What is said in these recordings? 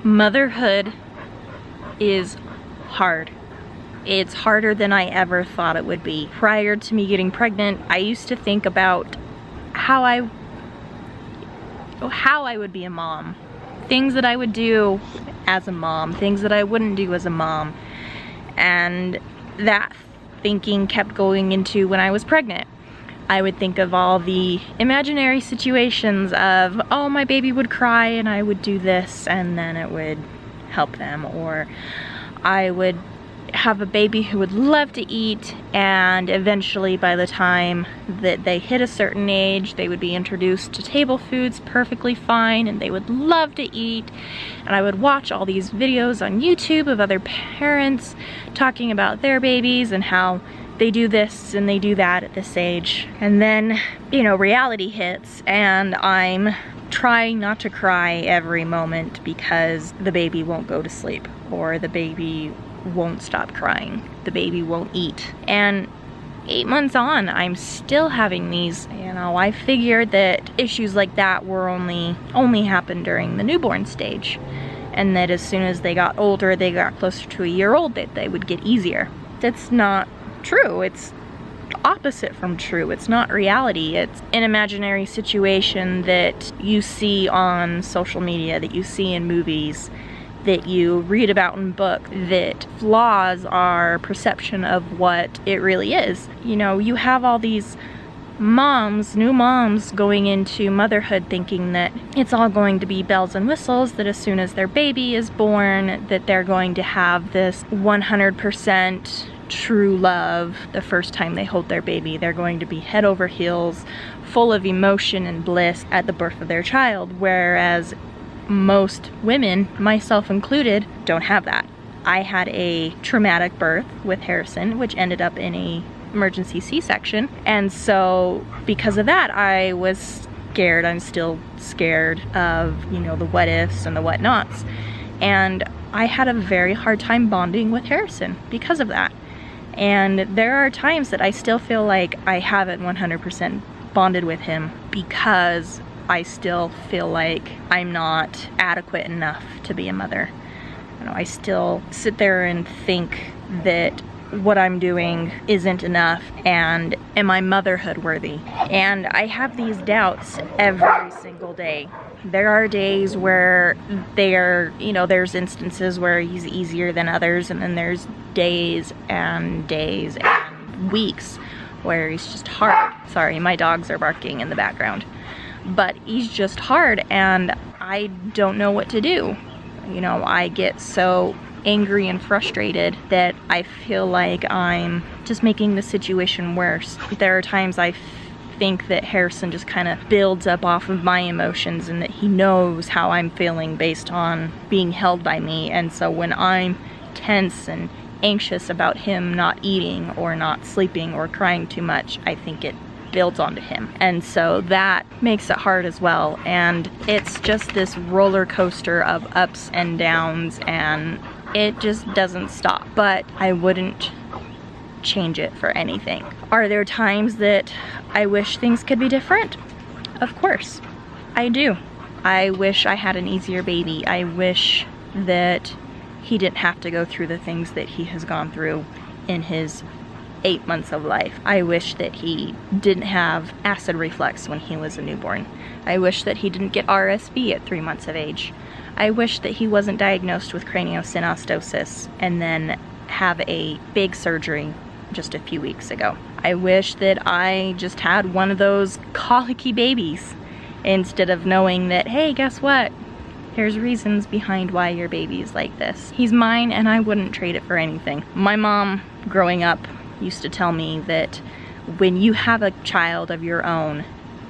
Motherhood is hard. It's harder than I ever thought it would be. Prior to me getting pregnant, I used to think about how I would be a mom. Things that I would do as a mom, things that I wouldn't do as a mom. And that thinking kept going into when I was pregnant. I would think of all the imaginary situations of, oh, my baby would cry and I would do this and then it would help them. Or I would have a baby who would love to eat, and eventually by the time that they hit a certain age, they would be introduced to table foods perfectly fine and they would love to eat. And I would watch all these videos on YouTube of other parents talking about their babies and how they do this and they do that at this age. And then, you know, reality hits and I'm trying not to cry every moment because the baby won't go to sleep, or the baby won't stop crying, the baby won't eat. And 8 months on, I'm still having these, you know, I figured that issues like that were only happened during the newborn stage, and that as soon as they got older, they got closer to a year old, that they would get easier. That's not true. It's opposite from true. It's not reality. It's an imaginary situation that you see on social media, that you see in movies, that you read about in books, that flaws our perception of what it really is. You know, you have all these moms, new moms, going into motherhood thinking that it's all going to be bells and whistles, that as soon as their baby is born, that they're going to have this 100% true love the first time they hold their baby. They're going to be head over heels, full of emotion and bliss at the birth of their child, whereas most women, myself included, don't have that. I had a traumatic birth with Harrison, which ended up in a emergency C-section, and so because of that, I was scared. I'm still scared of, you know, the what ifs and the what nots, and I had a very hard time bonding with Harrison because of that. And there are times that I still feel like I haven't 100% bonded with him because I still feel like I'm not adequate enough to be a mother. You know, I still sit there and think that what I'm doing isn't enough, and am I motherhood worthy? And I have these doubts every single day. There are days where there's instances where he's easier than others, and then there's days and weeks where he's just hard. Sorry, my dogs are barking in the background. But he's just hard and I don't know what to do. You know, I get so angry and frustrated that I feel like I'm just making the situation worse. There are times I think that Harrison just kind of builds up off of my emotions and that he knows how I'm feeling based on being held by me. And so when I'm tense and anxious about him not eating or not sleeping or crying too much, I think it builds onto him, and so that makes it hard as well. And it's just this roller coaster of ups and downs, and it just doesn't stop. But I wouldn't change it for anything. Are there times that I wish things could be different? Of course, I do. I wish I had an easier baby. I wish that he didn't have to go through the things that he has gone through in his 8 months of life. I wish that he didn't have acid reflux when he was a newborn. I wish that he didn't get RSV at 3 months of age. I wish that he wasn't diagnosed with craniosynostosis and then have a big surgery just a few weeks ago. I wish that I just had one of those colicky babies instead of knowing that, hey, guess what? Here's reasons behind why your baby's like this. He's mine and I wouldn't trade it for anything. My mom, growing up, used to tell me that when you have a child of your own,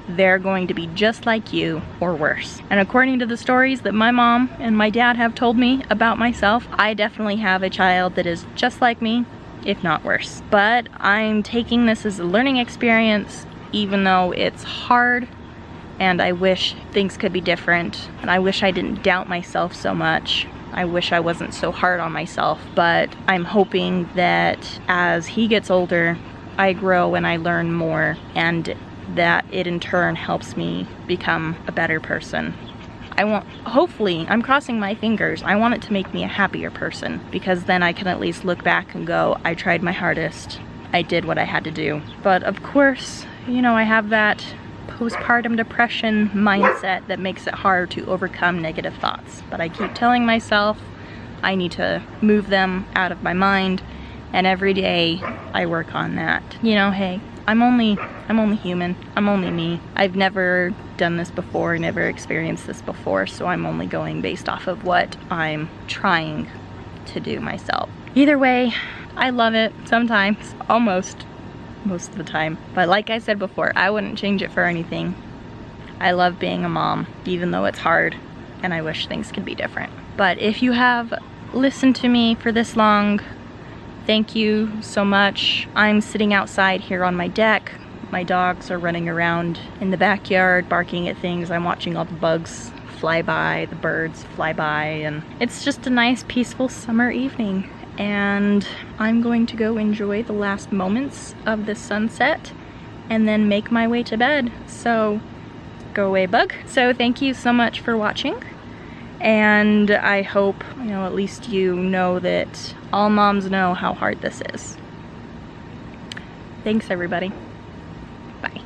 they're going to be just like you or worse. And according to the stories that my mom and my dad have told me about myself, I definitely have a child that is just like me, if not worse. But I'm taking this as a learning experience, even though it's hard, and I wish things could be different, and I wish I didn't doubt myself so much. I wish I wasn't so hard on myself, but I'm hoping that as he gets older, I grow and I learn more, and that it in turn helps me become a better person. hopefully, I'm crossing my fingers, I want it to make me a happier person, because then I can at least look back and go, I tried my hardest, I did what I had to do. But of course, you know, I have that postpartum depression mindset that makes it hard to overcome negative thoughts. But I keep telling myself I need to move them out of my mind, and every day I work on that. You know, hey, I'm only human. I'm only me. I've never done this before, never experienced this before, so I'm only going based off of what I'm trying to do myself. Either way, I love it sometimes, almost most of the time. But like I said before, I wouldn't change it for anything. I love being a mom, even though it's hard, and I wish things could be different. But if you have listened to me for this long, thank you so much. I'm sitting outside here on my deck. My dogs are running around in the backyard, barking at things. I'm watching all the bugs fly by, the birds fly by, and it's just a nice, peaceful summer evening. And I'm going to go enjoy the last moments of the sunset and then make my way to bed. So go away, bug. So thank you so much for watching. And I hope, you know, at least you know that all moms know how hard this is. Thanks, everybody. Bye.